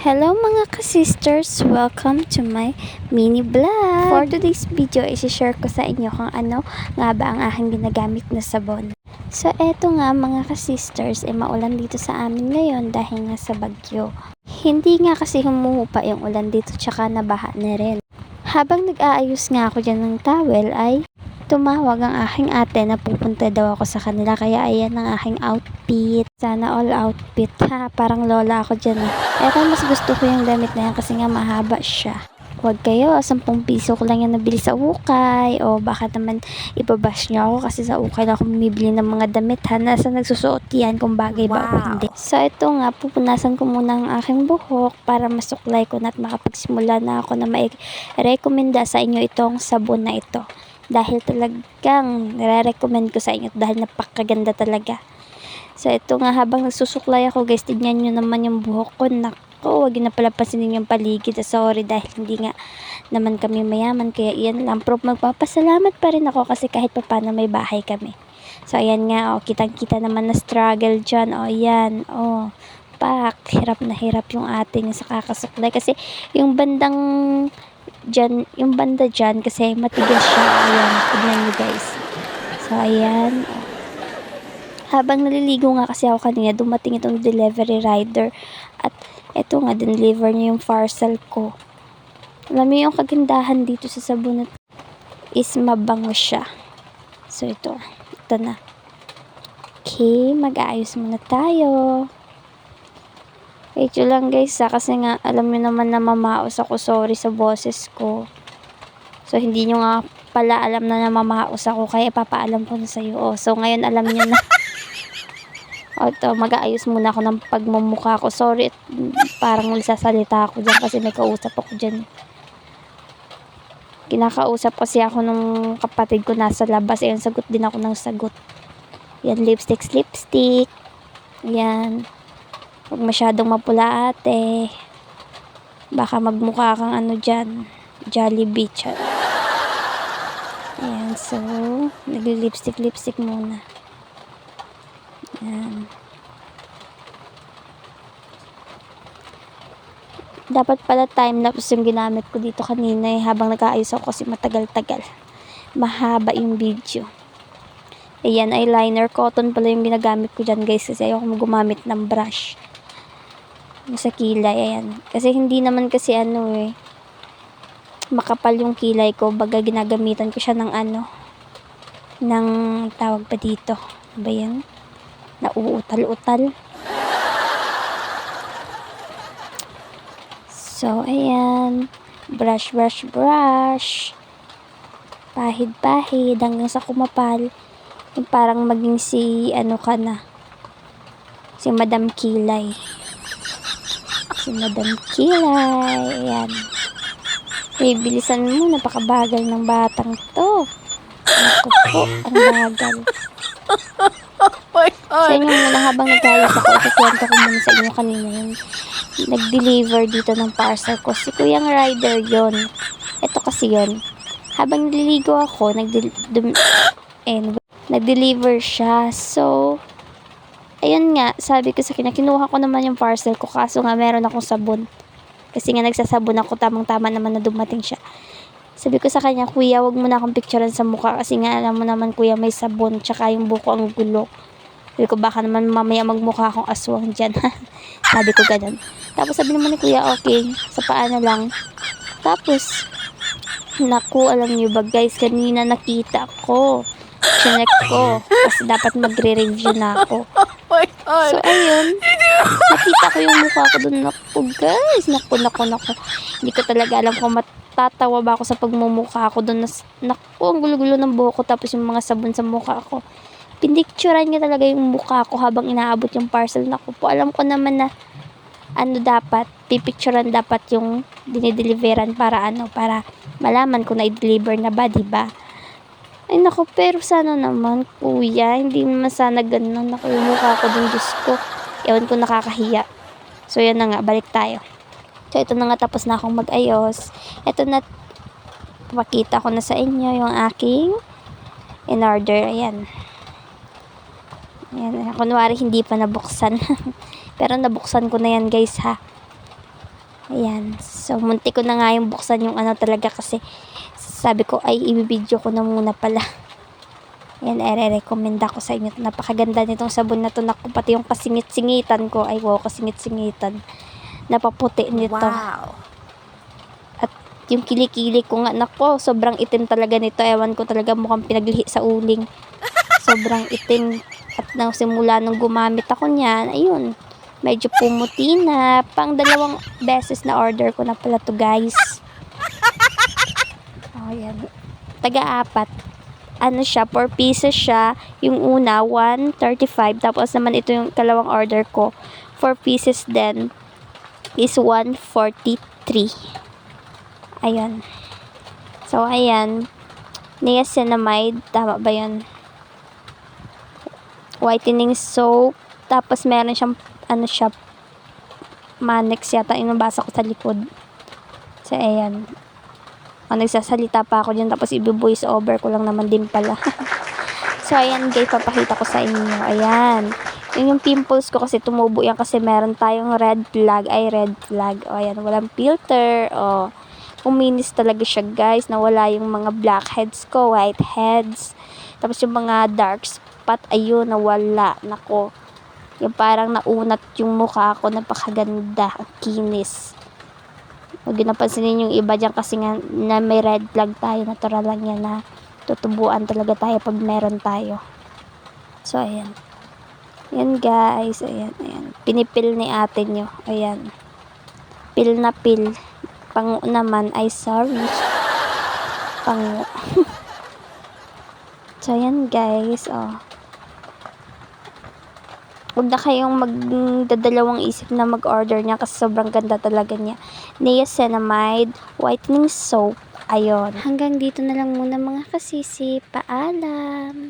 Hello mga ka-sisters! Welcome to my mini vlog! For today's video, isi-share ko sa inyo kung ano nga ba ang aking ginagamit na sabon. So eto nga mga ka-sisters, maulan dito sa amin ngayon dahil nga sa bagyo. Hindi nga kasi humuhupa yung ulan dito tsaka nabaha na rin. Habang nag-aayos nga ako dyan ng towel ay tumawag ang aking ate na pupunta daw ako sa kanila, kaya ayan ang aking outfit. Sana all outfit ha, parang lola ako dyan eh. Pero mas gusto ko yung damit na yan kasi nga mahaba siya. Huwag kayo, 10 piso ko lang yan nabili sa ukay, o baka naman ibabash nyo ako kasi sa ukay na ako bumibili ng mga damit ha, nasa nagsusuot yan kung bagay ba o hindi. So ito nga, pupunasan ko muna ang aking buhok para masuklay ko na at makapagsimula na ako na mai-rekomenda sa inyo itong sabon na ito. Dahil talagang nire-recommend ko sa inyo dahil napakaganda talaga. So ito nga, habang nagsusuklay ako guys, tignan nyo naman yung buhok ko. Nako, wag na pala pansinin yung paligid. Sorry dahil hindi nga naman kami mayaman, kaya iyan lang. Pero magpapasalamat pa rin ako kasi kahit pa paano may bahay kami. So ayan nga, kitang kita naman na struggle dyan. Ayan, hirap na hirap yung ating sa kakasuklay kasi yung bandang dyan, yung banda dyan kasi matigas siya. Ayan, tignan nyo guys. So ayan, habang naliligo nga kasi ako kanina, dumating itong delivery rider at eto nga, deliver niya yung parcel ko. Alam mo yung kagandahan dito sa sabon is mabango siya. So ito na. Okay, mag-aayos muna tayo. Ito lang guys kasi nga alam niyo naman na mamaos ako, sorry sa boses ko. So hindi niyo nga pala alam na namamaos ako kaya ipapaalam ko na sa iyo. So ngayon alam niyo na. Ito, mag-aayos muna ako ng pagmumukha ko. Sorry, parang nagsasalita ako dyan kasi may kausap ako dyan. Kinakausap kasi ako nung kapatid ko nasa labas. Ayan, sagot din ako ng sagot. Yan, lipstick. Yan. Huwag masyadong mapula ate. Baka magmukha kang ano dyan. Jollibee. Ayan, so, nagli-lipstick muna. Ayan. Dapat pala time lapse yung ginamit ko dito kanina habang nag-aayos ako kasi matagal-tagal. Mahaba yung video. Ayan, eyeliner. Cotton pala yung ginagamit ko dyan guys kasi ayoko gumamit ng brush. Sa kilay, ayan. Kasi hindi naman kasi makapal yung kilay ko. Baga ginagamitan ko siya ng ng tawag pa dito. Ba yan? Nauutal-utal. So, ayan. Brush. Pahid hanggang sa kumapal. Yung parang maging si ka na. Si Madam Kilay. Ayan. Bilisan mo, napakabagal ng batang to. Naku po, ang bagal. Sa inyo muna habang nag-ayos ako, ikukwento ko muna sa inyo kanina yung nag-deliver dito ng parcel ko. Si Kuyang Rider yon. Ito kasi yon. Habang nililigo ako, nag-deliver siya. So, ayun nga, sabi ko sa kanya, kinuha ko naman yung parcel ko kaso nga meron akong sabon. Kasi nga nagsasabon ako, tamang-tama naman na dumating siya. Sabi ko sa kanya, kuya, wag mo na akong picturean sa mukha kasi nga alam mo naman kuya, may sabon, tsaka yung buko ang gulo. Sabi ko, baka naman mamaya magmukha akong aswang dyan. Sabi ko ganun. Tapos sabi naman ni kuya, okay, sa paano lang. Tapos, naku, alam niyo ba guys, kanina nakita ko. Chinek ko. Kasi dapat magre-review na ako. So, ayun. Nakita ko yung mukha ko dun. Naku, guys. Naku. Hindi ko talaga alam kung matatawa ba ako sa pagmumukha ko dun. Naku, ang gulo-gulo ng buhok ko. Tapos yung mga sabon sa mukha ko. Pinicturean niya talaga yung mukha ko habang inaabot yung parcel. Naku po, alam ko naman na dapat, pipicturean dapat yung dinideliveran para para malaman kung na-deliver na ba, diba? Ay naku, pero sana naman kuya, hindi naman sana ganun. Naku, yung mukha ko dun, Diyos ko. Ewan ko, nakakahiya. So yan na nga, balik tayo. So ito na nga, tapos na akong mag-ayos. Ito na, pakita ko na sa inyo yung aking in order. Ayan. Kunwari hindi pa nabuksan. Pero nabuksan ko na yan guys ha. Ayan. So, munti ko na nga yung buksan yung ano talaga kasi sabi ko ay i-video ko na muna pala. Ayan, recommend ako sa inyo. Napakaganda nitong sabon na to. Naku, pati yung kasingit-singitan ko. Ay, wow, kasingit-singitan. Napaputi nito. Wow. At yung kilikili ko nga, nako, sobrang itim talaga nito. Ewan ko talaga, mukhang pinaglihi sa uling. Sobrang itim. At nang simula nung gumamit ako niyan, ayun, medyo pumuti na. Pang 2 beses na order ko na pala to, guys. Oh, yan. Taga-4. Ano siya, 4 pieces siya. Yung una, 135. Tapos naman ito yung kalawang order ko. 4 pieces din is 143. Ayan. So, ayan. Niacinamide. Tama ba yun? Whitening soap. Tapos meron siyang, ano siya, Manex yata. Yung nabasa ko sa likod. So, ayan. Nagsasalita pa ako dyan. Tapos, i-voice over ko lang naman din pala. So, ayan guys. Papakita ko sa inyo. Ayan. Yung pimples ko kasi tumubo yan kasi meron tayong red flag. Ay, red flag. O, ayan. Walang filter. O, kuminis talaga siya guys. Nawala yung mga blackheads ko. Whiteheads. Tapos, yung mga dark spot. Ayun, nawala. Nako. Yung parang naunat yung mukha ko. Napakaganda. Ang kinis. Huwag yun napansinin yung iba dyan kasi nga na may red flag tayo. Natural lang yan na tutubuan talaga tayo pag meron tayo. So, ayan. Ayan guys. Ayan, ayan. Pinipil ni ate nyo. Ayan. Pil na pil. Pango naman. Ay, sorry. Pango. So, ayan guys. Oh. Huwag na kayong magdadalawang isip na mag-order niya kasi sobrang ganda talaga niya. Niacinamide Whitening Soap. Ayun. Hanggang dito na lang muna mga kasisi. Paalam!